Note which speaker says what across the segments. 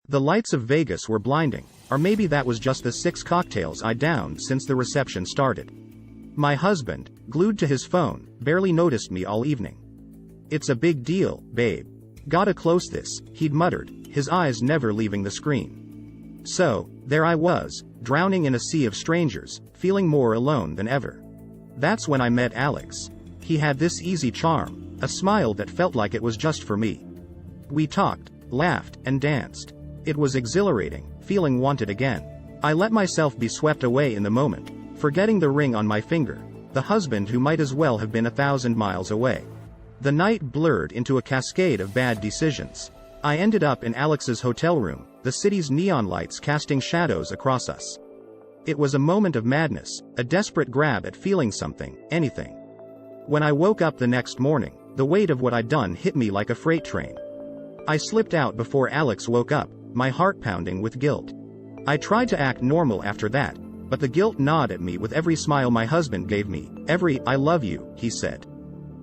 Speaker 1: The lights of Vegas were blinding, or maybe that was just the 6 cocktails I downed since the reception started. My husband, glued to his phone, barely noticed me all evening. "It's a big deal, babe. Gotta close this," he'd muttered, his eyes never leaving the screen. So, there I was, drowning in a sea of strangers, feeling more alone than ever. That's when I met Alex. He had this easy charm, a smile that felt like it was just for me. We talked, laughed, and danced. It was exhilarating, feeling wanted again. I let myself be swept away in the moment, forgetting the ring on my finger, the husband who might as well have been 1,000 miles away. The night blurred into a cascade of bad decisions. I ended up in Alex's hotel room, the city's neon lights casting shadows across us. It was a moment of madness, a desperate grab at feeling something, anything. When I woke up the next morning, the weight of what I'd done hit me like a freight train. I slipped out before Alex woke up, my heart pounding with guilt. I tried to act normal after that, but the guilt gnawed at me with every smile my husband gave me, every "I love you," he said.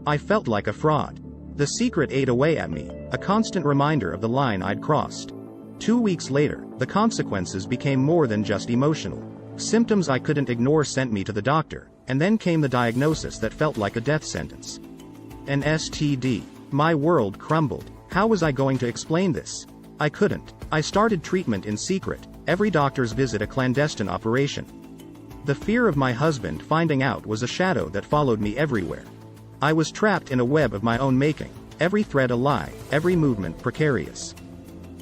Speaker 1: I felt like a fraud. The secret ate away at me, a constant reminder of the line I'd crossed. 2 weeks later, the consequences became more than just emotional. Symptoms I couldn't ignore sent me to the doctor, and then came the diagnosis that felt like a death sentence. An STD. My world crumbled. How was I going to explain this? I couldn't. I started treatment in secret, every doctor's visit a clandestine operation. The fear of my husband finding out was a shadow that followed me everywhere. I was trapped in a web of my own making, every thread a lie, every movement precarious.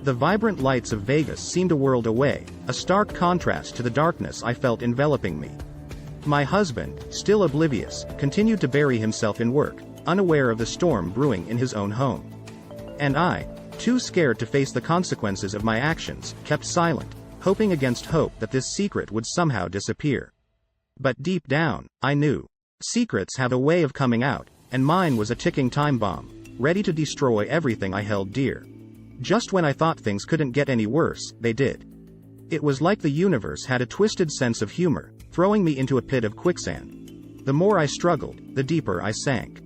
Speaker 1: The vibrant lights of Vegas seemed a world away, a stark contrast to the darkness I felt enveloping me. My husband, still oblivious, continued to bury himself in work, unaware of the storm brewing in his own home. And I, too scared to face the consequences of my actions, kept silent, hoping against hope that this secret would somehow disappear. But deep down, I knew. Secrets have a way of coming out, and mine was a ticking time bomb, ready to destroy everything I held dear. Just when I thought things couldn't get any worse, they did. It was like the universe had a twisted sense of humor, throwing me into a pit of quicksand. The more I struggled, the deeper I sank.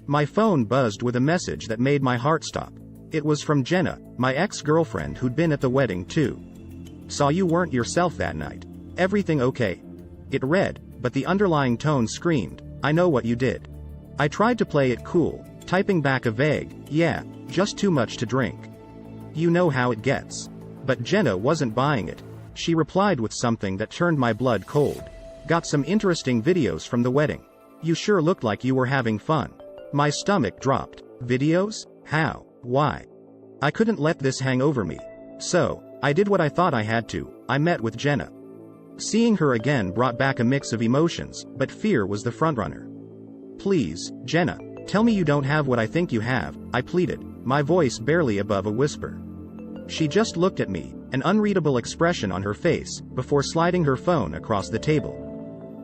Speaker 1: My phone buzzed with a message that made my heart stop. It was from Jenna, my ex-girlfriend who'd been at the wedding too. "Saw you weren't yourself that night. Everything okay?" It read, but the underlying tone screamed, "I know what you did." I tried to play it cool, typing back a vague, "Yeah, just too much to drink. You know how it gets." But Jenna wasn't buying it. She replied with something that turned my blood cold. "Got some interesting videos from the wedding. You sure looked like you were having fun." My stomach dropped. Videos? How? Why? I couldn't let this hang over me. So, I did what I thought I had to. I met with Jenna. Seeing her again brought back a mix of emotions, but fear was the frontrunner. "Please, Jenna, tell me you don't have what I think you have," I pleaded, my voice barely above a whisper. She just looked at me, an unreadable expression on her face, before sliding her phone across the table.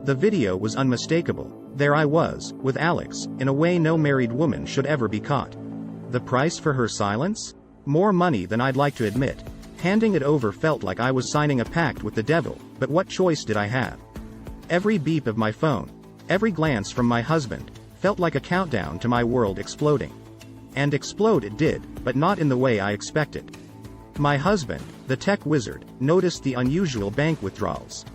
Speaker 1: The video was unmistakable. There I was, with Alex, in a way no married woman should ever be caught. The price for her silence? More money than I'd like to admit. Handing it over felt like I was signing a pact with the devil, but what choice did I have? Every beep of my phone, every glance from my husband, felt like a countdown to my world exploding. And explode it did, but not in the way I expected. My husband, the tech wizard, noticed the unusual bank withdrawals.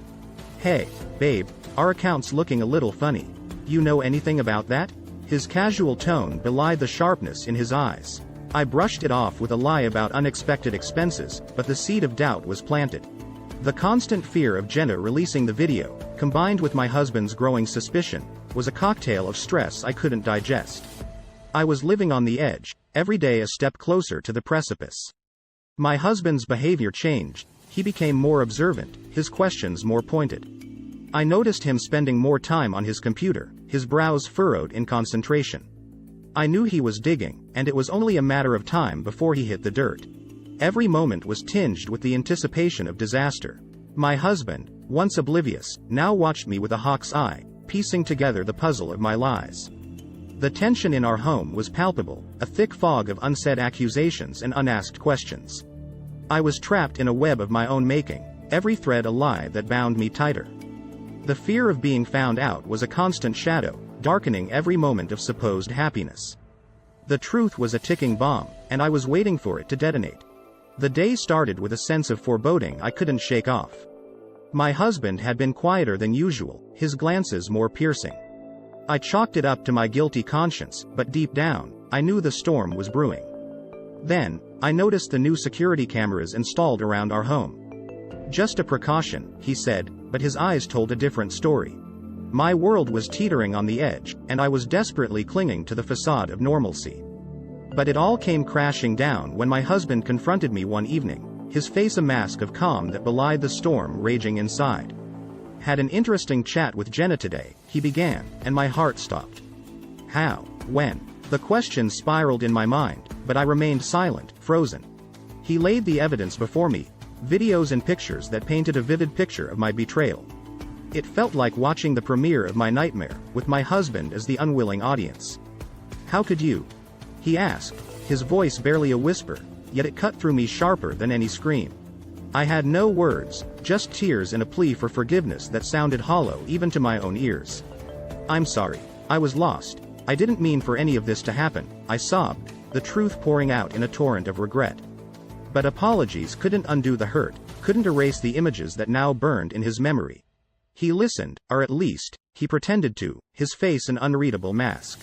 Speaker 1: "Hey, babe, our account's looking a little funny. You know anything about that?" His casual tone belied the sharpness in his eyes. I brushed it off with a lie about unexpected expenses, but the seed of doubt was planted. The constant fear of Jenna releasing the video, combined with my husband's growing suspicion, was a cocktail of stress I couldn't digest. I was living on the edge, every day a step closer to the precipice. My husband's behavior changed. He became more observant, his questions more pointed. I noticed him spending more time on his computer, his brows furrowed in concentration. I knew he was digging, and it was only a matter of time before he hit the dirt. Every moment was tinged with the anticipation of disaster. My husband, once oblivious, now watched me with a hawk's eye, piecing together the puzzle of my lies. The tension in our home was palpable, a thick fog of unsaid accusations and unasked questions. I was trapped in a web of my own making, every thread a lie that bound me tighter. The fear of being found out was a constant shadow, darkening every moment of supposed happiness. The truth was a ticking bomb, and I was waiting for it to detonate. The day started with a sense of foreboding I couldn't shake off. My husband had been quieter than usual, his glances more piercing. I chalked it up to my guilty conscience, but deep down, I knew the storm was brewing. Then, I noticed the new security cameras installed around our home. "Just a precaution," he said, but his eyes told a different story. My world was teetering on the edge, and I was desperately clinging to the facade of normalcy. But it all came crashing down when my husband confronted me one evening, his face a mask of calm that belied the storm raging inside. "Had an interesting chat with Jenna today," he began, and my heart stopped. "How? When?" The questions spiraled in my mind, but I remained silent, frozen. He laid the evidence before me, videos and pictures that painted a vivid picture of my betrayal. It felt like watching the premiere of my nightmare, with my husband as the unwilling audience. "How could you?" he asked, his voice barely a whisper, yet it cut through me sharper than any scream. I had no words, just tears and a plea for forgiveness that sounded hollow even to my own ears. "I'm sorry. I was lost. I didn't mean for any of this to happen," I sobbed, the truth pouring out in a torrent of regret. But apologies couldn't undo the hurt, couldn't erase the images that now burned in his memory. He listened, or at least, he pretended to, his face an unreadable mask.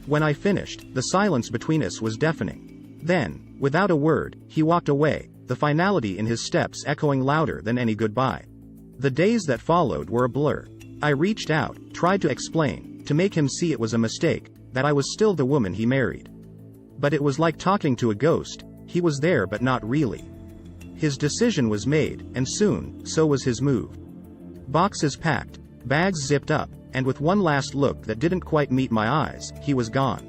Speaker 1: When I finished, the silence between us was deafening. Then, without a word, he walked away, the finality in his steps echoing louder than any goodbye. The days that followed were a blur. I reached out, tried to explain, to make him see it was a mistake, that I was still the woman he married. But it was like talking to a ghost, he was there but not really. His decision was made, and soon, so was his move. Boxes packed, bags zipped up, and with one last look that didn't quite meet my eyes, he was gone.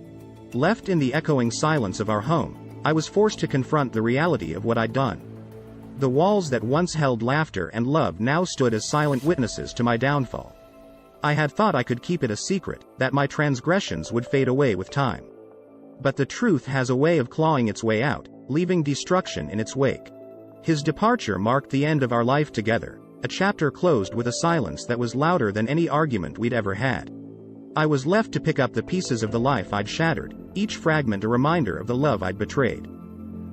Speaker 1: Left in the echoing silence of our home, I was forced to confront the reality of what I'd done. The walls that once held laughter and love now stood as silent witnesses to my downfall. I had thought I could keep it a secret, that my transgressions would fade away with time. But the truth has a way of clawing its way out, leaving destruction in its wake. His departure marked the end of our life together, a chapter closed with a silence that was louder than any argument we'd ever had. I was left to pick up the pieces of the life I'd shattered, each fragment a reminder of the love I'd betrayed.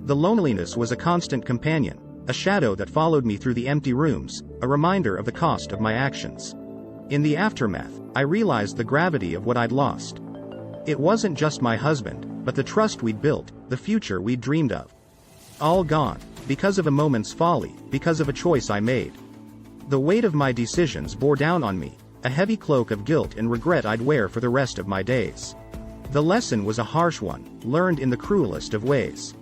Speaker 1: The loneliness was a constant companion, a shadow that followed me through the empty rooms, a reminder of the cost of my actions. In the aftermath, I realized the gravity of what I'd lost. It wasn't just my husband, but the trust we'd built, the future we'd dreamed of. All gone, because of a moment's folly, because of a choice I made. The weight of my decisions bore down on me, a heavy cloak of guilt and regret I'd wear for the rest of my days. The lesson was a harsh one, learned in the cruelest of ways.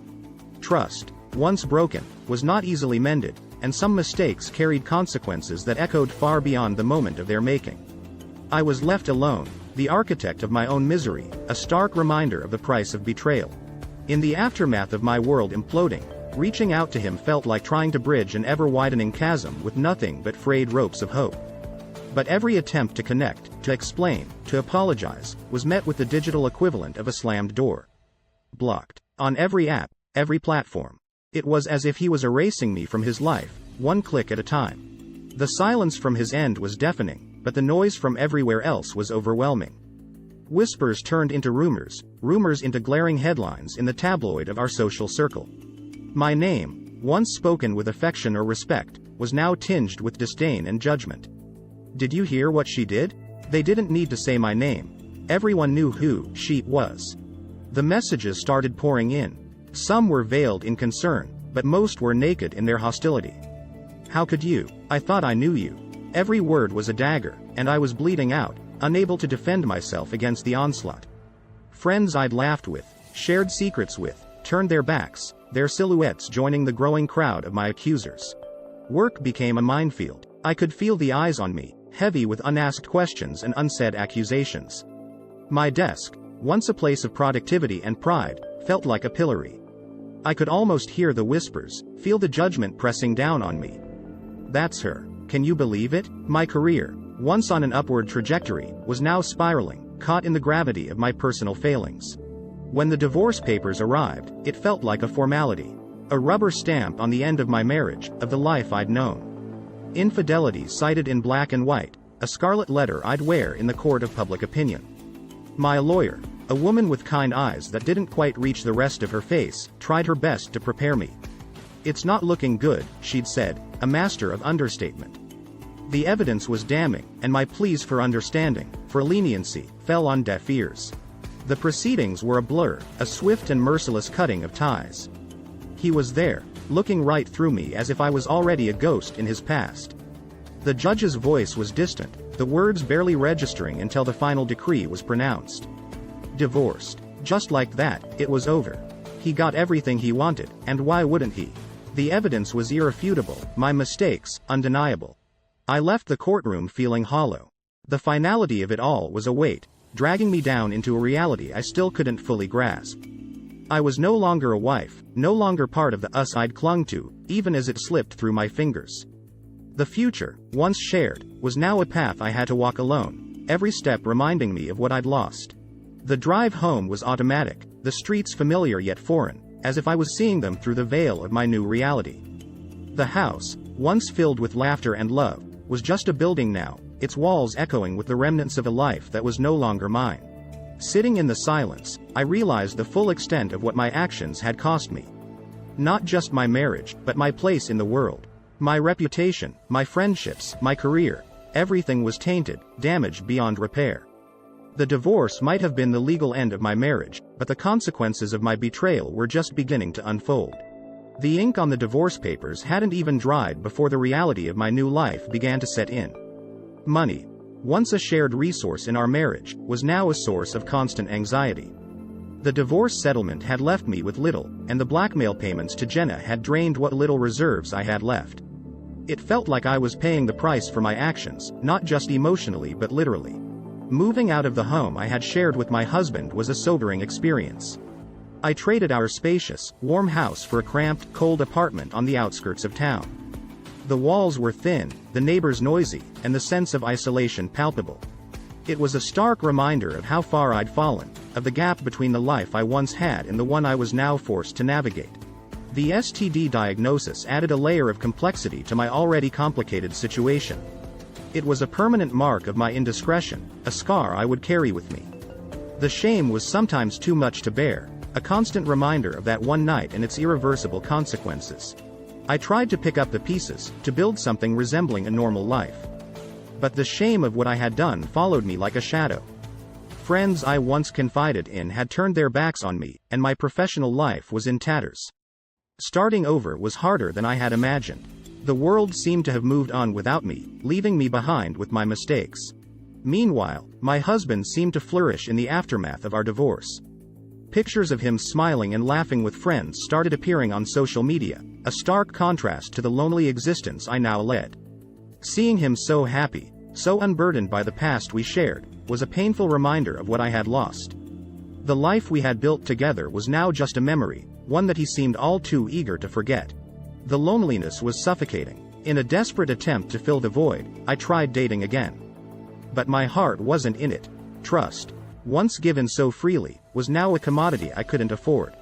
Speaker 1: Trust, once broken, was not easily mended, and some mistakes carried consequences that echoed far beyond the moment of their making. I was left alone, the architect of my own misery, a stark reminder of the price of betrayal. In the aftermath of my world imploding, reaching out to him felt like trying to bridge an ever-widening chasm with nothing but frayed ropes of hope. But every attempt to connect, to explain, to apologize, was met with the digital equivalent of a slammed door. Blocked. On every app, every platform. It was as if he was erasing me from his life, one click at a time. The silence from his end was deafening, but the noise from everywhere else was overwhelming. Whispers turned into rumors, rumors into glaring headlines in the tabloid of our social circle. My name, once spoken with affection or respect, was now tinged with disdain and judgment. "Did you hear what she did?" They didn't need to say my name. Everyone knew who she was. The messages started pouring in. Some were veiled in concern, but most were naked in their hostility. "How could you? I thought I knew you." Every word was a dagger, and I was bleeding out, unable to defend myself against the onslaught. Friends I'd laughed with, shared secrets with, turned their backs, their silhouettes joining the growing crowd of my accusers. Work became a minefield. I could feel the eyes on me, heavy with unasked questions and unsaid accusations. My desk, once a place of productivity and pride, felt like a pillory. I could almost hear the whispers, feel the judgment pressing down on me. "That's her. Can you believe it?" My career, once on an upward trajectory, was now spiraling, caught in the gravity of my personal failings. When the divorce papers arrived, it felt like a formality. A rubber stamp on the end of my marriage, of the life I'd known. Infidelity cited in black and white, a scarlet letter I'd wear in the court of public opinion. My lawyer, a woman with kind eyes that didn't quite reach the rest of her face, tried her best to prepare me. "It's not looking good," she'd said, a master of understatement. The evidence was damning, and my pleas for understanding, for leniency, fell on deaf ears. The proceedings were a blur, a swift and merciless cutting of ties. He was there, looking right through me as if I was already a ghost in his past. The judge's voice was distant, the words barely registering until the final decree was pronounced. Divorced. Just like that, it was over. He got everything he wanted, and why wouldn't he? The evidence was irrefutable, my mistakes, undeniable. I left the courtroom feeling hollow. The finality of it all was a weight, dragging me down into a reality I still couldn't fully grasp. I was no longer a wife, no longer part of the us I'd clung to, even as it slipped through my fingers. The future, once shared, was now a path I had to walk alone, every step reminding me of what I'd lost. The drive home was automatic, the streets familiar yet foreign, as if I was seeing them through the veil of my new reality. The house, once filled with laughter and love, was just a building now, its walls echoing with the remnants of a life that was no longer mine. Sitting in the silence, I realized the full extent of what my actions had cost me. Not just my marriage, but my place in the world. My reputation, my friendships, my career, everything was tainted, damaged beyond repair. The divorce might have been the legal end of my marriage, but the consequences of my betrayal were just beginning to unfold. The ink on the divorce papers hadn't even dried before the reality of my new life began to set in. Money, once a shared resource in our marriage, was now a source of constant anxiety. The divorce settlement had left me with little, and the blackmail payments to Jenna had drained what little reserves I had left. It felt like I was paying the price for my actions, not just emotionally but literally. Moving out of the home I had shared with my husband was a sobering experience. I traded our spacious, warm house for a cramped, cold apartment on the outskirts of town. The walls were thin, the neighbors noisy, and the sense of isolation palpable. It was a stark reminder of how far I'd fallen, of the gap between the life I once had and the one I was now forced to navigate. The STD diagnosis added a layer of complexity to my already complicated situation. It was a permanent mark of my indiscretion, a scar I would carry with me. The shame was sometimes too much to bear, a constant reminder of that one night and its irreversible consequences. I tried to pick up the pieces, to build something resembling a normal life. But the shame of what I had done followed me like a shadow. Friends I once confided in had turned their backs on me, and my professional life was in tatters. Starting over was harder than I had imagined. The world seemed to have moved on without me, leaving me behind with my mistakes. Meanwhile, my husband seemed to flourish in the aftermath of our divorce. Pictures of him smiling and laughing with friends started appearing on social media, a stark contrast to the lonely existence I now led. Seeing him so happy, so unburdened by the past we shared, was a painful reminder of what I had lost. The life we had built together was now just a memory, one that he seemed all too eager to forget. The loneliness was suffocating. In a desperate attempt to fill the void, I tried dating again. But my heart wasn't in it. Trust, once given so freely, was now a commodity I couldn't afford.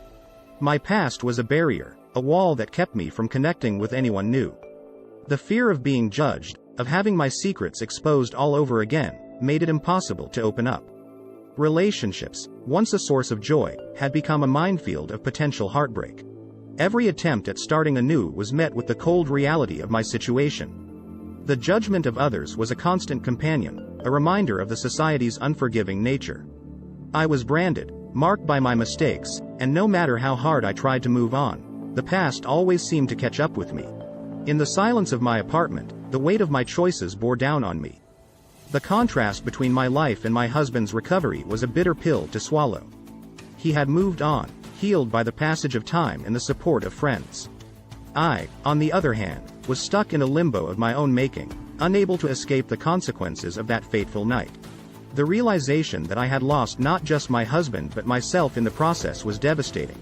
Speaker 1: My past was a barrier, a wall that kept me from connecting with anyone new. The fear of being judged, of having my secrets exposed all over again, made it impossible to open up. Relationships, once a source of joy, had become a minefield of potential heartbreak. Every attempt at starting anew was met with the cold reality of my situation. The judgment of others was a constant companion, a reminder of the society's unforgiving nature. I was branded, marked by my mistakes, and no matter how hard I tried to move on, the past always seemed to catch up with me. In the silence of my apartment, the weight of my choices bore down on me. The contrast between my life and my husband's recovery was a bitter pill to swallow. He had moved on, healed by the passage of time and the support of friends. I, on the other hand, was stuck in a limbo of my own making, unable to escape the consequences of that fateful night. The realization that I had lost not just my husband but myself in the process was devastating.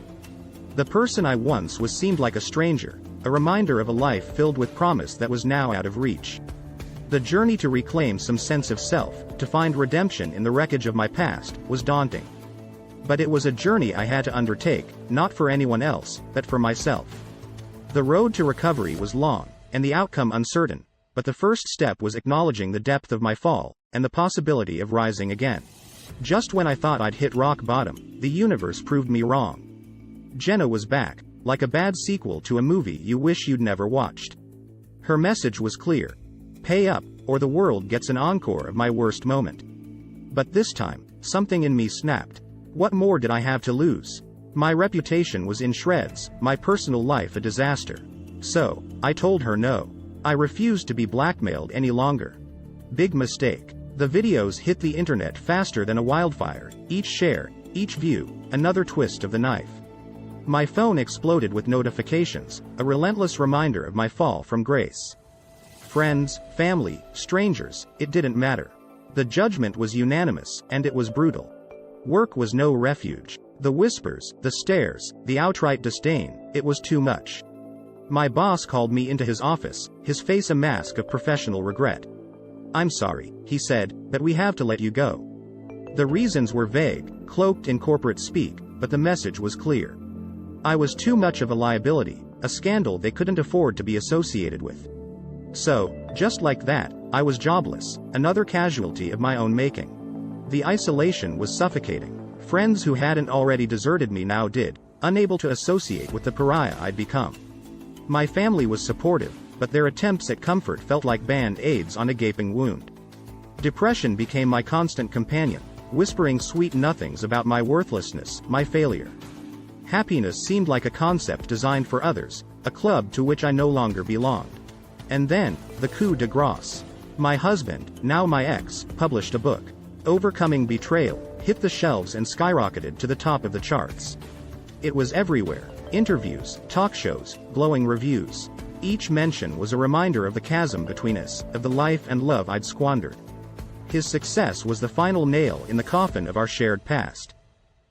Speaker 1: The person I once was seemed like a stranger, a reminder of a life filled with promise that was now out of reach. The journey to reclaim some sense of self, to find redemption in the wreckage of my past, was daunting. But it was a journey I had to undertake, not for anyone else, but for myself. The road to recovery was long, and the outcome uncertain, but the first step was acknowledging the depth of my fall, and the possibility of rising again. Just when I thought I'd hit rock bottom, the universe proved me wrong. Jenna was back, like a bad sequel to a movie you wish you'd never watched. Her message was clear. Pay up, or the world gets an encore of my worst moment. But this time, something in me snapped. What more did I have to lose? My reputation was in shreds, my personal life a disaster. So, I told her no. I refused to be blackmailed any longer. Big mistake. The videos hit the internet faster than a wildfire, each share, each view, another twist of the knife. My phone exploded with notifications, a relentless reminder of my fall from grace. Friends, family, strangers, it didn't matter. The judgment was unanimous, and it was brutal. Work was no refuge. The whispers, the stares, the outright disdain, it was too much. My boss called me into his office, his face a mask of professional regret. "I'm sorry," he said, "but we have to let you go." The reasons were vague, cloaked in corporate speak, but the message was clear. I was too much of a liability, a scandal they couldn't afford to be associated with. So, just like that, I was jobless, another casualty of my own making. The isolation was suffocating. Friends who hadn't already deserted me now did, unable to associate with the pariah I'd become. My family was supportive, but their attempts at comfort felt like band-aids on a gaping wound. Depression became my constant companion, whispering sweet nothings about my worthlessness, my failure. Happiness seemed like a concept designed for others, a club to which I no longer belonged. And then, the coup de grace. My husband, now my ex, published a book. Overcoming Betrayal, hit the shelves and skyrocketed to the top of the charts. It was everywhere. Interviews, talk shows, glowing reviews. Each mention was a reminder of the chasm between us, of the life and love I'd squandered. His success was the final nail in the coffin of our shared past.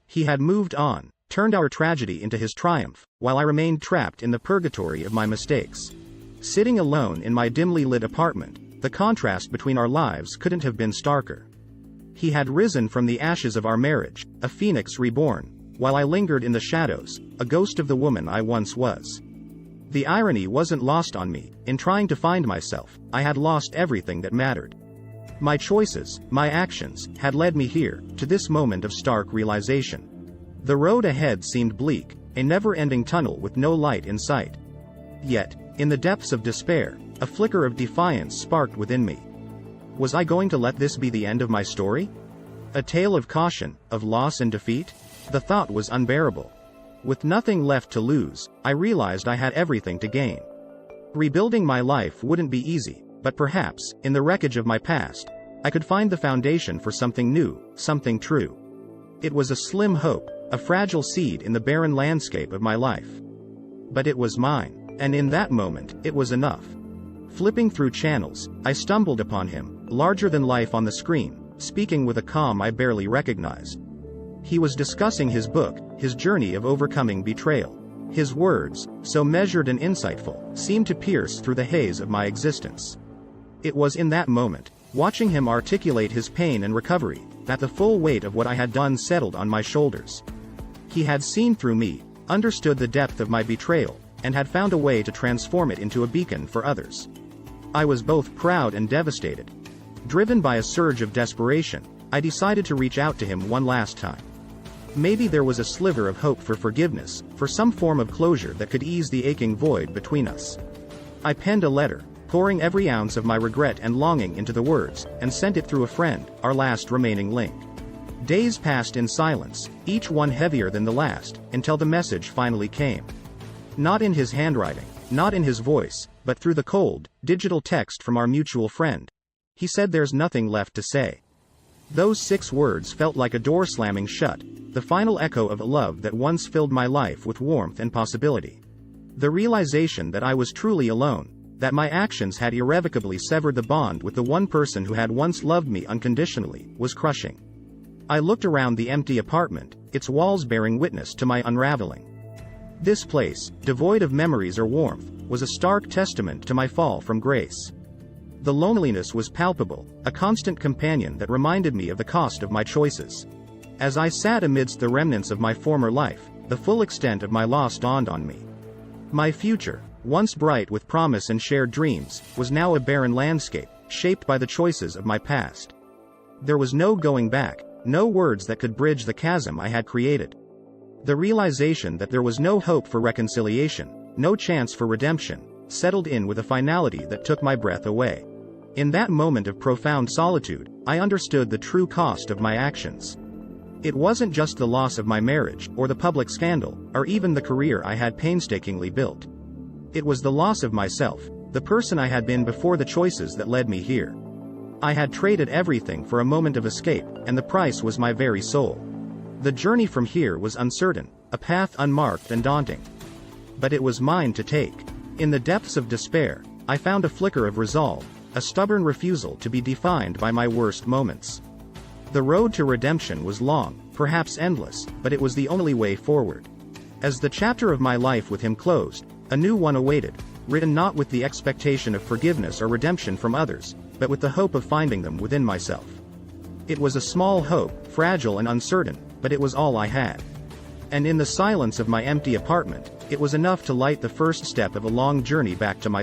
Speaker 1: He had moved on, turned our tragedy into his triumph, while I remained trapped in the purgatory of my mistakes. Sitting alone in my dimly lit apartment, the contrast between our lives couldn't have been starker. He had risen from the ashes of our marriage, a phoenix reborn, while I lingered in the shadows, a ghost of the woman I once was. The irony wasn't lost on me. In trying to find myself, I had lost everything that mattered. My choices, my actions, had led me here, to this moment of stark realization. The road ahead seemed bleak, a never-ending tunnel with no light in sight. Yet, in the depths of despair, a flicker of defiance sparked within me. Was I going to let this be the end of my story? A tale of caution, of loss and defeat? The thought was unbearable. With nothing left to lose, I realized I had everything to gain. Rebuilding my life wouldn't be easy, but perhaps, in the wreckage of my past, I could find the foundation for something new, something true. It was a slim hope, a fragile seed in the barren landscape of my life. But it was mine, and in that moment, it was enough. Flipping through channels, I stumbled upon him, larger than life on the screen, speaking with a calm I barely recognized. He was discussing his book, his journey of overcoming betrayal. His words, so measured and insightful, seemed to pierce through the haze of my existence. It was in that moment, watching him articulate his pain and recovery, that the full weight of what I had done settled on my shoulders. He had seen through me, understood the depth of my betrayal, and had found a way to transform it into a beacon for others. I was both proud and devastated. Driven by a surge of desperation, I decided to reach out to him one last time. Maybe there was a sliver of hope for forgiveness, for some form of closure that could ease the aching void between us. I penned a letter, pouring every ounce of my regret and longing into the words, and sent it through a friend, our last remaining link. Days passed in silence, each one heavier than the last, until the message finally came. Not in his handwriting, not in his voice, but through the cold, digital text from our mutual friend. He said, "There's nothing left to say." Those 6 words felt like a door slamming shut, the final echo of a love that once filled my life with warmth and possibility. The realization that I was truly alone, that my actions had irrevocably severed the bond with the one person who had once loved me unconditionally, was crushing. I looked around the empty apartment, its walls bearing witness to my unraveling. This place, devoid of memories or warmth, was a stark testament to my fall from grace. The loneliness was palpable, a constant companion that reminded me of the cost of my choices. As I sat amidst the remnants of my former life, the full extent of my loss dawned on me. My future, once bright with promise and shared dreams, was now a barren landscape, shaped by the choices of my past. There was no going back, no words that could bridge the chasm I had created. The realization that there was no hope for reconciliation, no chance for redemption, settled in with a finality that took my breath away. In that moment of profound solitude, I understood the true cost of my actions. It wasn't just the loss of my marriage, or the public scandal, or even the career I had painstakingly built. It was the loss of myself, the person I had been before the choices that led me here. I had traded everything for a moment of escape, and the price was my very soul. The journey from here was uncertain, a path unmarked and daunting. But it was mine to take. In the depths of despair, I found a flicker of resolve, a stubborn refusal to be defined by my worst moments. The road to redemption was long, perhaps endless, but it was the only way forward. As the chapter of my life with him closed, a new one awaited, written not with the expectation of forgiveness or redemption from others, but with the hope of finding them within myself. It was a small hope, fragile and uncertain, but it was all I had. And in the silence of my empty apartment, it was enough to light the first step of a long journey back to myself.